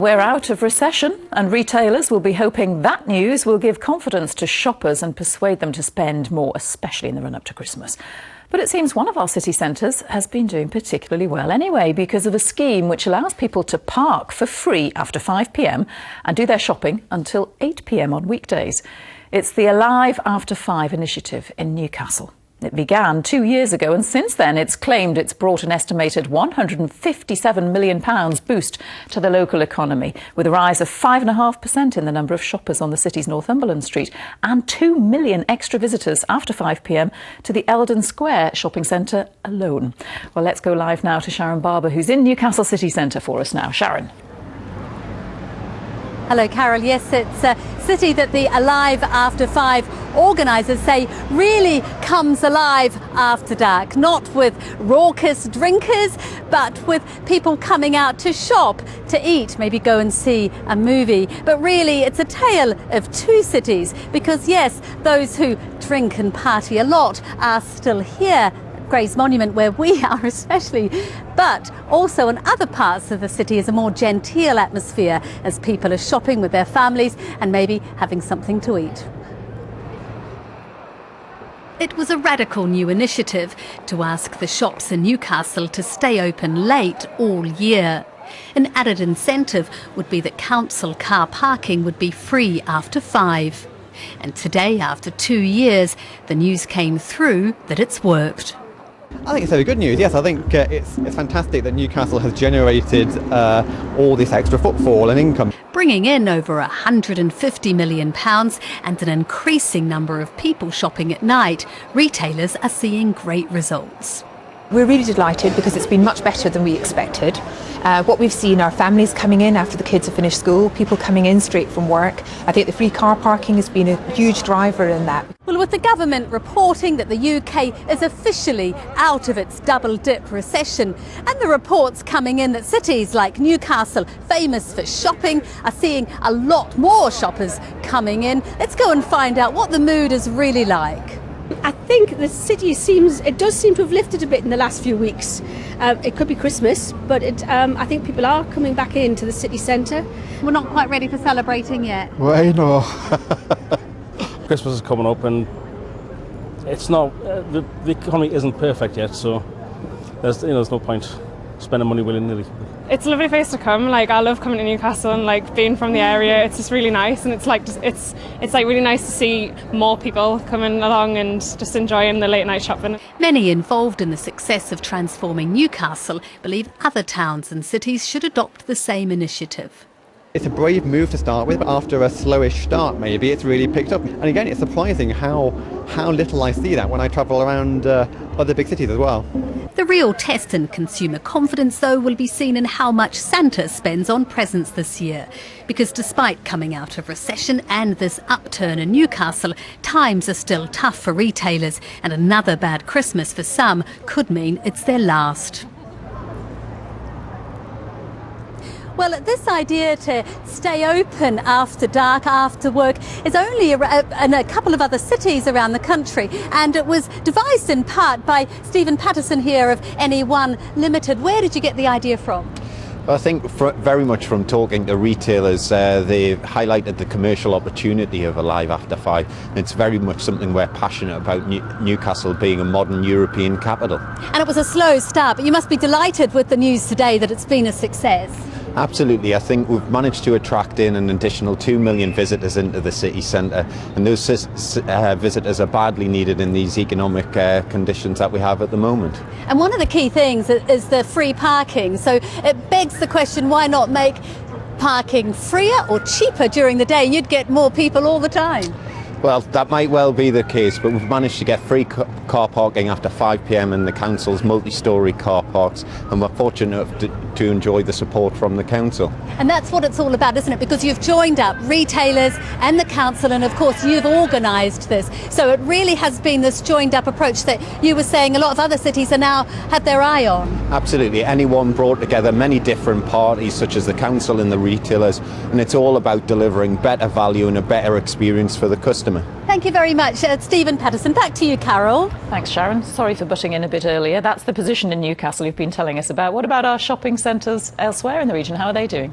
We're out of recession, and retailers will be hoping that news will give confidence to shoppers and persuade them to spend more, especially in the run-up to Christmas. But it seems one of our city centres has been doing particularly well anyway because of a scheme which allows people to park for free after 5 p.m. and do their shopping until 8 p.m. on weekdays. It's the Alive After 5 initiative in Newcastle. It began 2 years ago, and since then it's claimed it's brought an estimated £157 million boost to the local economy, with a rise of 5.5% in the number of shoppers on the city's Northumberland Street and 2 million extra visitors after 5 p.m. to the Eldon Square shopping centre alone. Well, let's go live now to Sharon Barber, who's in Newcastle City Centre for us now. Sharon. Hello, Carol. Yes, it's a city that the Alive After 5 organisers say really comes alive after dark. Not with raucous drinkers, but with people coming out to shop, to eat, maybe go and see a movie. But really, it's a tale of two cities because, yes, those who drink and party a lot are still here. Gray's Monument, where we are especially, but also in other parts of the city is a more genteel atmosphere as people are shopping with their families and maybe having something to eat. It was a radical new initiative to ask the shops in Newcastle to stay open late all year. An added incentive would be that council car parking would be free after 5. And today, after 2 years, the news came through that it's worked. I think it's very good news. Yes, I think it's fantastic that Newcastle has generated all this extra footfall and income. Bringing in over £150 million and an increasing number of people shopping at night, retailers are seeing great results. We're really delighted because it's been much better than we expected. What we've seen are families coming in after the kids have finished school, people coming in straight from work. I think the free car parking has been a huge driver in that. Well, with the government reporting that the UK is officially out of its double-dip recession, and the reports coming in that cities like Newcastle, famous for shopping, are seeing a lot more shoppers coming in, let's go and find out what the mood is really like. I think the city does seem to have lifted a bit in the last few weeks. It could be Christmas, but I think people are coming back into the city centre. We're not quite ready for celebrating yet. Well, you know, Christmas is coming up, and it's not the economy isn't perfect yet, so there's no point spending money willy-nilly. It's a lovely place to come. Like, I love coming to Newcastle and like being from the area. It's just really nice, and it's like really nice to see more people coming along and just enjoying the late night shopping. Many involved in the success of transforming Newcastle believe other towns and cities should adopt the same initiative. It's a brave move to start with, but after a slowish start maybe it's really picked up. And again, it's surprising how little I see that when I travel around other big cities as well. The real test in consumer confidence, though, will be seen in how much Santa spends on presents this year. Because despite coming out of recession and this upturn in Newcastle, times are still tough for retailers, and another bad Christmas for some could mean it's their last. Well, this idea to stay open after dark, after work, is only in a couple of other cities around the country, and it was devised in part by Stephen Patterson here of NE1 Limited. Where did you get the idea from? I think very much from talking to retailers, they've highlighted the commercial opportunity of Alive After 5. It's very much something we're passionate about, Newcastle being a modern European capital. And it was a slow start, but you must be delighted with the news today that it's been a success. Absolutely. I think we've managed to attract in an additional 2 million visitors into the city centre, and those visitors are badly needed in these economic conditions that we have at the moment. And one of the key things is the free parking, so it begs the question, why not make parking freer or cheaper during the day? You'd get more people all the time. Well, that might well be the case, but we've managed to get free car parking after 5 p.m. in the council's multi-storey car parks, and we're fortunate to enjoy the support from the council. And that's what it's all about, isn't it? Because you've joined up retailers and the council, and of course you've organised this. So it really has been this joined up approach that you were saying a lot of other cities are now had their eye on. Absolutely. NE1 brought together many different parties such as the council and the retailers, and it's all about delivering better value and a better experience for the customer. Thank you very much, Stephen Patterson. Back to you, Carol. Thanks, Sharon. Sorry for butting in a bit earlier. That's the position in Newcastle you've been telling us about. What about our shopping centres elsewhere in the region? How are they doing?